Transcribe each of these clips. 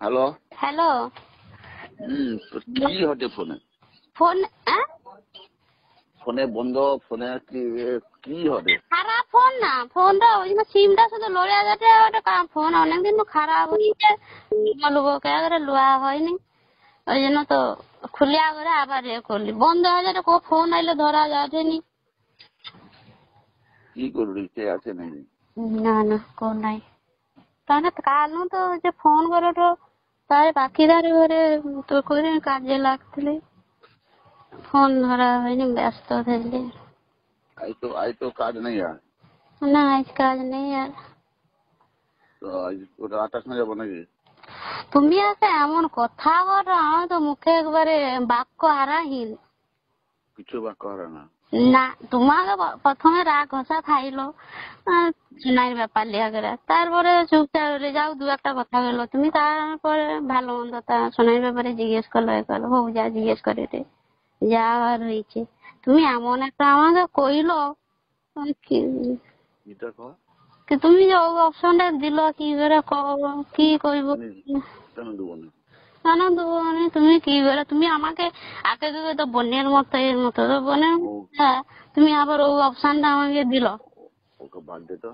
Hello. Hello. তো কি হচ্ছে ফোনে? ফোন ফোনে বন্ধ, ফোনে কি হবে? খারাপ ফোন না, ফোনটা ওই সিমটা শুধু লড়ে যাচ্ছে। ওটা ফোন অনেকদিন খারাপ হয়েছে, লোকে লোয়া হয়নি, ওই জন্য তো খুলিয়া করে আবার করলি। বন্ধ হয়ে যাচ্ছে, ফোন আইলে ধরা যাচ্ছেনি। কি করবি, কে আছে নাকি? না না, কোন নাই। তাহলে কালু তো যে ফোন করে তো তার বাকিদার ঘরে তো করে কাজে লাগছিলে, ফোন ধরা হয়নি, ব্যস্ত থাকলে। আজ তো কাজ নেই আর। না, আজ কাজ নেই আর। তো আজ ওটা 28 যাবো নাকি? তুমি আছে এমন কথা বলো, আমার তো মুখে একবারে বাক্য হারাহীন। কিছু বাক্য হারা না। না, তোমাকে প্রথমে রাগ ঘষা খাইলো সোনার ব্যাপার লিয়া করে, তারপরে চুপচাপ রয়ে যাও, দু একটা কথা গেলো, তুমি তারপরে ভালো মন্দ তা সোনার ব্যাপারে জিজ্ঞেস করলো, হোক যা জিজ্ঞেস করে রে, যা আর হয়েছে। তুমি এমন একটা আমাকে কইলো এটা কর। তুমি যে অপশনটা দিল, কি করে কি করবো, কেন দেবো না? কেন দেবো আমি? তুমি কি করে, তুমি আমাকে আগে দিবে তো বোনের মতো, এর মতো তো বোনের মতো, তুমি আবার ও অপশনটা আমাকে দিল। ওকে বাদ দে তো।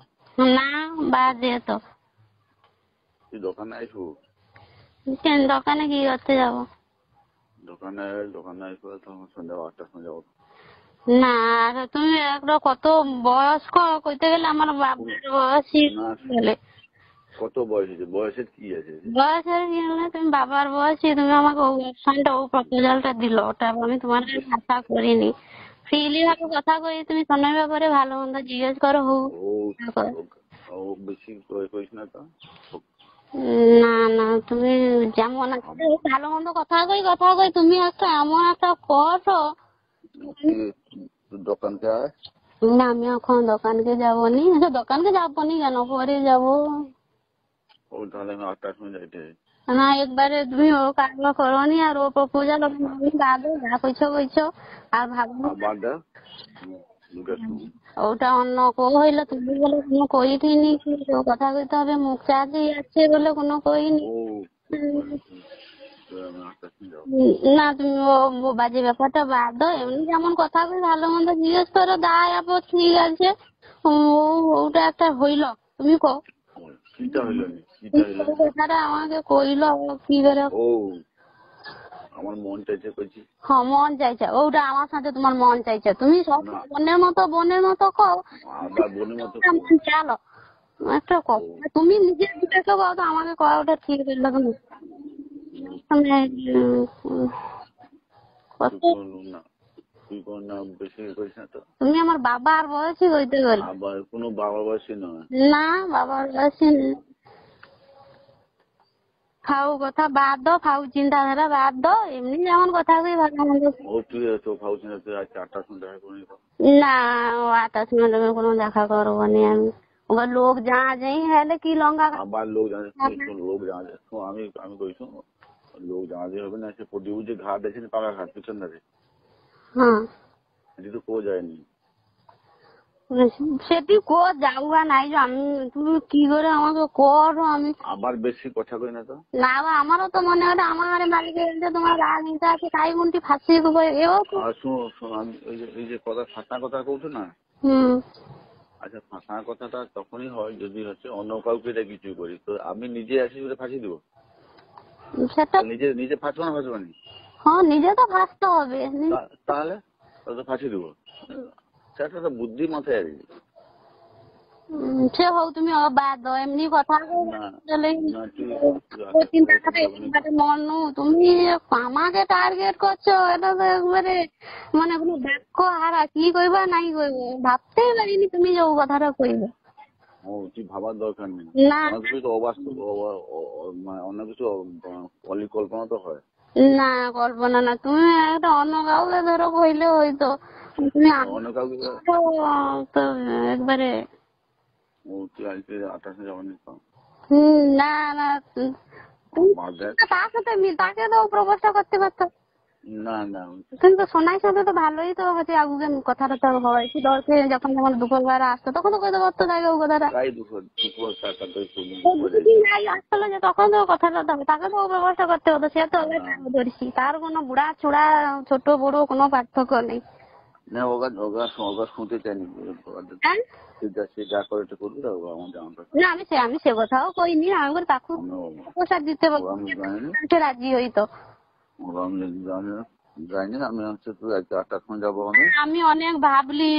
না, বাদ দিয়ে তো। তুই দোকানে আসবো? কেন, দোকানে কি করতে যাব? দোকানে আসবো তখন সন্ধ্যা 8টার সময় যাবো। না, আর তুমি একটা কত বয়স্ক কইতে গেলে আমার বাবার বয়সই বলে। কত বয়স হয়েছে? বয়সের কি আছে? বয়সের কি হলে তুমি বাবার বয়সী, তুমি আমাকে ও অপশনটা, ও প্রপোজালটা দিল, ওটা আমি তোমার কাছে আশা করিনি। ফ্রিলি ভাবে কথা কই, তুমি সোনার ব্যাপারে ভালো মন্দ জিজ্ঞেস করো, ও বেশি করিস না তো। না না, তুমি যেমন ভালো মন্দ কথা কই, তুমি একটা এমন একটা করো। দোকানকে আয়। না, আমি এখন দোকানকে যাবো নি। দোকানকে যাবো নি কেন, পরে যাবো। ও তাহলে আমি 8টার সময় যাইতে। না, একবারে তুমি ও কাজ করো নি, আর ও প্রপোজাল যা কইছো আর ভাবো। ওটা অন্য হইলো, তুমি বলে কোনো কইনি, কথা কইতে হবে, মুখ চাকরি আছে বলে কোনো কইনি। না, তুমি ও বাজে ব্যাপারটা বাদ দাও, এমনি যেমন কথা কই ভালো মন্দ জিজ্ঞেস করো, দায় আপদ ঠিক আছে। ওটা একটা হইলো, তুমি কো কথাটা আমাকে কইলো কি করে। আমার মন চাইছে কইছি। হ্যাঁ, মন চাইছে, ওটা আমার সাথে তোমার মন চাইছে, তুমি সব বোনের মতো কও, মন চালো একটা কও, তুমি নিজের দুটাকে কও তো, আমাকে কও, ওটা ঠিক হইলো তুমি। তুমি আমার বাবার বয়সী হইতে গেলে। কোনো বাবার বয়সী নয়। না, বাবার বয়সী ফাউ কথা বাদ দাও, ফাউ চিন্তাধারা বাদ দাও, এমনি যেমন কথা কই ভালো মন্দ। ফাউ চিন্তা আজকে 8টার সময় দেখা করি। না, 8টার সময় তুমি কোনো দেখা করবো নি আমি। ওবার লোক যা যাই হেলে কি লঙ্কা আবার লোক জানে, আমি আমি কইছো লোক জানাতে হবে না। সে প্রদীপ যে ঘাট আছে পাকা ঘাট পিছন ধারে, হ্যাঁ, সেটি তো কেউ যায়নি। সেটি যাওয়া নাই, আমি তুমি কি করে আমাকে করো, আমি আবার বেশি কথা কই না তো। না, আমারও তো মনে হয় আমার মালিকের তোমার রাগ হিংসা আছে, তাই মনটি ফাঁসিয়ে দেবো এও। আমি এই যে কথা ফাঁসা কথা কৌছো না। আচ্ছা, ফাঁসা কথাটা তখনই হয় যদি হচ্ছে অন্য কাউকে কিছু করি, তো আমি নিজে আছি বলে ফাঁসি দিব। সেটা নিজে ফাঁসবো না, ফাঁসবো না। হ্যাঁ, নিজে তো ফাঁসতে হবে। তাহলে ফাঁসি দিব, সেটা তো বুদ্ধি মাথায় আর কি। সে হোক, তুমি বাদ দাও, এমনি কথা তুমি আমাকে টার্গেট করছো, এটা তো একবারে মানে কোনো বাক্য হারা, কি কইবা নাই কইবা ভাবতেই পারিনি তুমি যে ও কথাটা কইবে। তুই ভাবার দরকার নেই, অনেক কিছু তো অবাস্তব, অন্য কিছু পরিকল্পনা তো হয় না। কল্পনা না, তুমি একটা অন্য কাউকে ধরো কইলে হইতো, তুমি অন্য কাউকে তো একবারে। তুই আজকে 28 যাবনি তো। না না, তার সাথে তাকে তো প্রপোজটা করতে পারতো। না না কিন্তু সোনাইর সাথে তো ভালোই তো হচ্ছে আগুকে কথাটা তো হয় কি দরকে যখন যখন দুপুরবেলা আসতো তখন তো কইতে পারতো তাই ও কথাটা তাই দুপুর টাকা তো আসলে যে তখন তো কথাটা হবে তাকে তো ব্যবস্থা করতে হতো সে তো ধরছি তার কোনো বুড়া ছুড়া ছোট বড় কোনো পার্থক্য নেই না ওগা শুনতে চাইনি সে যা করে এটা করবে আমার জামাটা না আমি সে কথাও কইনি আমি করে তাকে প্রসাদ দিতে বলতে রাজি হইতো আমি জানি না আমি হচ্ছে তো 8টার সময় যাবো আমি অনেক ভাবলি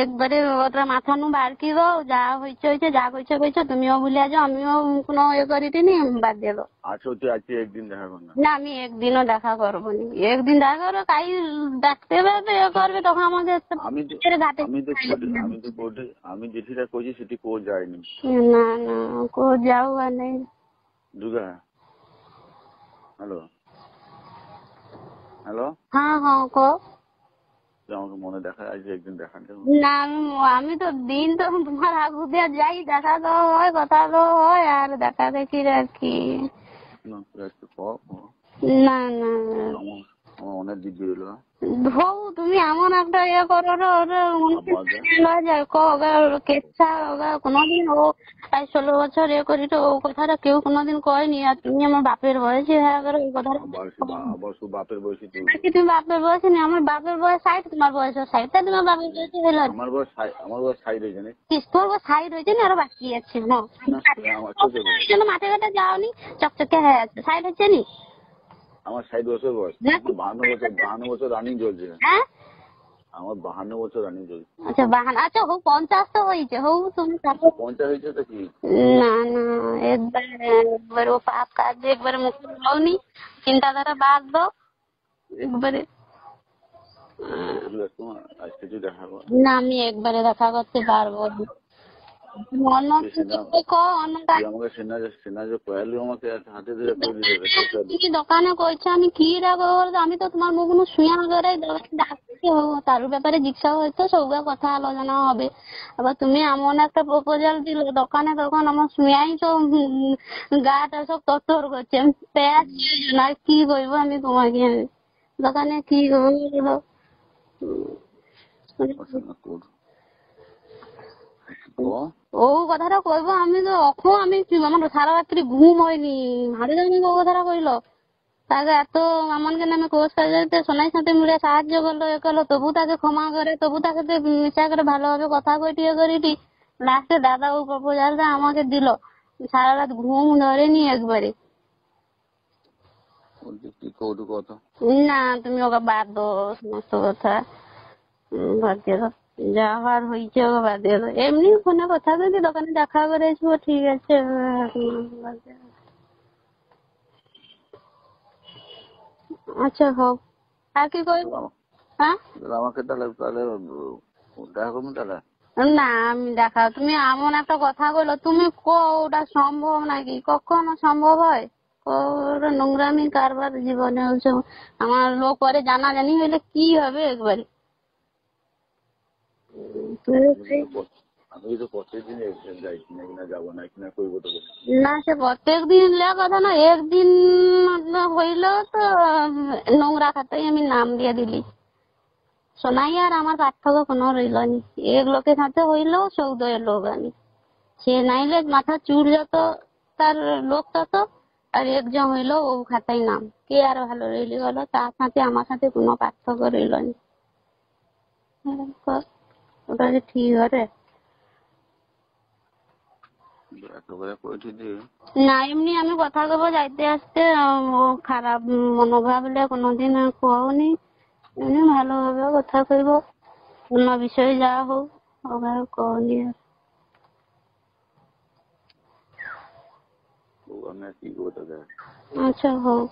একবারে ওটা মাথা নু বার কি গো যা হয়েছে হয়েছে যা কইছে কইছে তুমিও ভুলে যাও আমিও কোনো ইয়ে করিনি বাদ দিয়ে দাও আচ্ছা তুই আজকে একদিন দেখা কর না আমি একদিনও দেখা করবো নি একদিন দেখা করবো কাই দেখতে পাবে করবে তখন আমাদের আমি যেটা করছি সেটি কো যায়নি না না কো যাও নেই দুর্গা হ্যালো হ্যালো হ্যাঁ হ্যাঁ কো আমাকে মনে দেখা আজ একদিন দেখা না আমি তো দিন তো তোমার আগু দিয়ে যাই দেখা তো হয় কথা তো হয় আর দেখা দেখি আর কি না না আমার অনেক দিদি এলো বউ তুমি এমন একটা ইয়ে করো কেচ্ছা কোনোদিন ও 16 বছর ইয়ে করি তো ও কথাটা কেউ কোনোদিন কয়নি আর তুমি আমার বাপের বয়সী হয়ে গেল ওই কথাটা বাপের বয়সী তুমি বাপের বয়সে নেই আমার বাপের বয়স 60 তোমার বয়স 60 তাই তোমার বাপের বয়সে হলো আমার বয়স 60 হয়েছে না তোর বয়স 60 হয়েছে না আরো বাকি আছে মাঠে ঘাটে যাওনি চকচকে হয়ে আছে 60 হচ্ছে নি আমার 60 বছর বয়স 52 বছর রানিং চলছে হ্যাঁ আমার 52 বছর রানিং চলছে আচ্ছা 52 আচ্ছা হো 50 তো হয়েছে হো তুমি 50 হয়েছে তো কি না না একবার ও পাপ কাজ একবারে মুখে বলনি চিন্তাধারা বাদ দাও একবারে আজকে তুই দেখা কর না আমি একবারে দেখা করতে পারবো দোকানে কইছে আমি কি রাখবো আমি তো তোমার মুখ শুয়া করে তার ব্যাপারে জিজ্ঞাসা হয়তো সব কথা আলোচনা হবে আবার তুমি এমন একটা প্রপোজাল দিল দোকানে তখন আমার শুয়াই তো গাটা সব তরতর করছে না কি করবো আমি তোমাকে দোকানে কি করবো ও কথাটা কইবো আমি তো অখন আমি আমার সারা রাত্রি ঘুম হয়নি হাড়ে জানি ও কথাটা কইলো তাকে এত আমাকে নামে কোর্স কাজে সোনাইর সাথে মিলে সাহায্য করলো এ করলো তবু তাকে ক্ষমা করে তবু তাকে মিশা করে ভালোভাবে কথা কইটিয়ে করিটি লাস্টে দাদা ও প্রপোজালটা আমাকে দিল সারা রাত ঘুম ধরেনি একবারে না তুমি ওকে বাদ দো সমস্ত কথা বাদ দিয়ে দাও যা হওয়ার হয়েছে ওকে বাদ দিয়ে দাও এমনি ফোনে কথা বলছি দোকানে দেখা করে আসবো ঠিক আছে আচ্ছা হোক আর কি করবো হ্যাঁ আমাকে তাহলে দেখা করবো তাহলে না আমি দেখা তুমি এমন একটা কথা বললো তুমি ওটা সম্ভব নাকি কখনো সম্ভব হয় ওটা নোংরামি কারবার জীবনে হচ্ছে আমার লোক পরে জানাজানি হইলে কি হবে একবারে আমি তো প্রত্যেকদিন যাইছি না কিনা যাবো না কিনা করবো তো না সে প্রত্যেকদিন কথা না একদিন হইলেও তো নোংরা খাতাই আমি নাম দিয়ে দিলি সোনাই আর আমার পার্থক্য কোনো রইল নি এক লোকের সাথে হইলেও সৌদয়ের লোক আমি সে নাইলে মাথা চুল যত তার লোক তত আর একজন হইলো ও খাতাই নাম কে আর ভালো রইলি হলো তার সাথে আমার সাথে কোনো পার্থক্য রইল নি ওটা যে ঠিক হবে না এমনি আমি কথা কব যাইতে আসতে ও খারাপ মনোভাবলে কোনোদিন কওনি এমনি ভালোভাবে কথা কইব অন্য বিষয়ে যা হোক ওভাবে কওনি আচ্ছা হোক